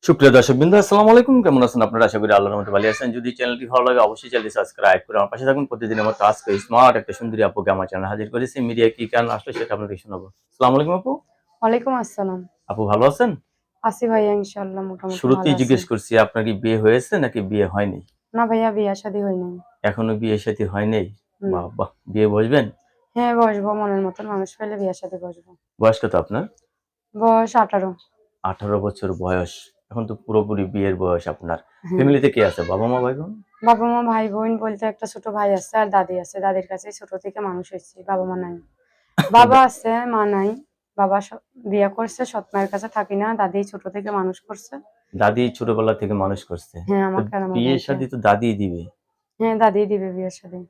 সুপ্রিয় দর্শকবৃন্দ, আসসালামু আলাইকুম। কেমন আছেন আপনারা? আশা করি আল্লাহর রহমতে ভালো আছেন। যদি চ্যানেলটি ভালো লাগে অবশ্যই চ্যানেলটি সাবস্ক্রাইব করে আমার পাশে থাকুন। প্রতিদিনের মতো আজকে স্মার্ট একটা সুন্দরী আপুকে আমার চ্যানেলে হাজির করেছি। মিডিয়া কি কারণ আসলে সেটা আপনাদের শোনাবো। আসসালামু আলাইকুম আপু। ওয়ালাইকুম আসসালাম। আপু ভালো আছেন? আছি ভাইয়া ইনশাআল্লাহ মোটামুটি ভালো শুরুতেই আছি। জিজ্ঞেস করছি আপনার কি বিয়ে হয়েছে নাকি বিয়ে হয়নি? না ভাইয়া বিয়া-শাদী হয় নাই। এখনো বিয়ে শাদী হয় নাই? না। বাহ বাহ! বিয়ে বসবেন? হ্যাঁ, বসবো মনের মতন মানুষ পেলে বিয়া-শাদী বসবো। বয়স কত আপনার? বয়স 18। 18 বছর বয়স। এখন তো পুরোপুরি বিয়ের বয়স আপনার। হ্যাঁ। ফ্যামিলিতে কে আছে? বাবা-মা, ভাই-বোন? বাবা-মা, ভাই-বোন বলতে একটা ছোট ভাই আছে আর দাদি আছে। দাদির কাছেই ছোট থেকে মানুষ হইছি। বাবা-মা নাই। বাবা আছে, মা নাই। বাবা বিয়া করছে, সৎ মায়ের কাছে থাকি না। দাদি ছোট থেকে মানুষ করছে। দাদি ছোটবেলা থেকে মানুষ করছে। হ্যাঁ, তো আমাকে আর আমার বিয়ে ভাইকে। শাদী তো দাদিই দিবে। হ্যাঁ, দাদিই দিবে বিয়া-শাদী।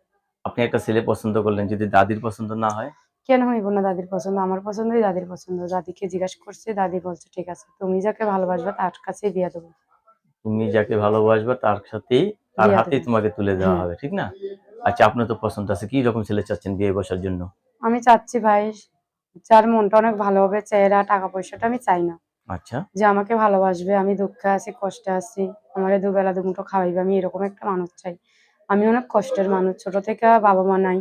আপনি একটা ছেলে পছন্দ করলেন, যদি দাদির পছন্দ না হয়? কেন হইব না দাদির পছন্দ? আমার পছন্দই দাদির পছন্দ। দাদিকে জিজ্ঞাসা করছি, দাদি বলছে, "ঠিক আছে। তুমি যাকে ভালোবাসবা তার কাছেই বিয়া দেব।" তুমি যাকে ভালোবাসবা তার সাথেই, তার বিয়া দেব। হাতেই তোমাকে তুলে দেওয়া হ্যাঁ। হবে, ঠিক না? আচ্ছা, আপনার তো পছন্দ আছে। কি রকম ছেলে চাচ্ছেন বিয়ে বসার জন্য? আমি চাচ্ছি ভাই, যার মনটা অনেক ভালো হবে, চেহারা, টাকা-পয়সাটা আমি চাই না। আচ্ছা, যে আমাকে ভালোবাসবে, আমি দুঃখে আছি, কষ্টে আছি, আমারে দুবেলা দুমুঠো খাওয়াইবে, আমি এরকম একটা মানুষ চাই। আমি অনেক কষ্টের মানুষ। ছোট থেকে বাবা-মা নাই।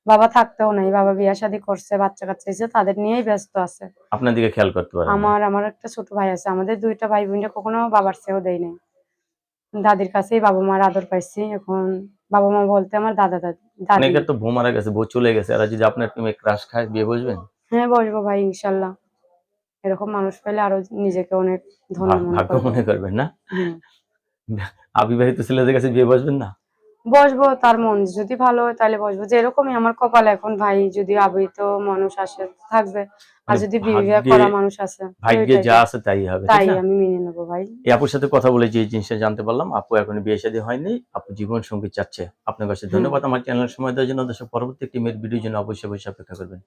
বাবা থাকতেও নাই। বাবা বিয়া-শাদী করছে, বাচ্চা-কাচ্চা হইছে, তাদের নিয়েই ব্যস্ত আছে। আপনার দিকে খেয়াল করতে পারেন নাই। আমার একটা ছোট ভাই আছে। আমাদের ২ টা ভাই-বোনরা কখনো বাবার চেয়েও দেই নাই। দাদির কাছেই বাবা-মার আদর পাইছি। এখন বাবা-মা বলতে আমার দাদা-দাদি দাদি। অনেকের তো বউ মারা গেছে, বউ চলে গেছে। এরা যদি আপনার প্রেমে ক্রাশ খায়, বিয়ে বসবেন? হ্যাঁ, বসবো ভাই ইনশাআল্লাহ। এরকম মানুষ পেলে আরো নিজেকে অনেক ধন্য মনে ভাগ্য করব। মনে করবেন না? হুম। অবিবাহিত ছেলেদের কাছে বিয়ে বসবেন না? বসবো, তার মন যদি ভালো হয় তাহলে বসবো। যেরকমই আমার কপালে এখন ভাই যদি অবিবাহিত মানুষ আসে থাকবে। আর মানে যদি বিয়ে ভাগ্যে, করা মানুষ আসে ভাগ্যে ওইটাই যা আছে তাই হবে, ঠিক তাই না? আমি মেনে নেবো ভাই। এই আপুর সাথে কথা বলে যে জিনিসটা জানতে পারলাম, আপু এখনো বিয়ে শাদী হয়নি, আপু জীবন সঙ্গী চাচ্ছে। আপনার কাছে হ্যাঁ। ধন্যবাদ আমার চ্যানেলে সময় দেওয়ার জন্য। দর্শক, পরবর্তী একটি মেয়ের ভিডিওর জন্য অবশ্যই অপেক্ষা করবেন।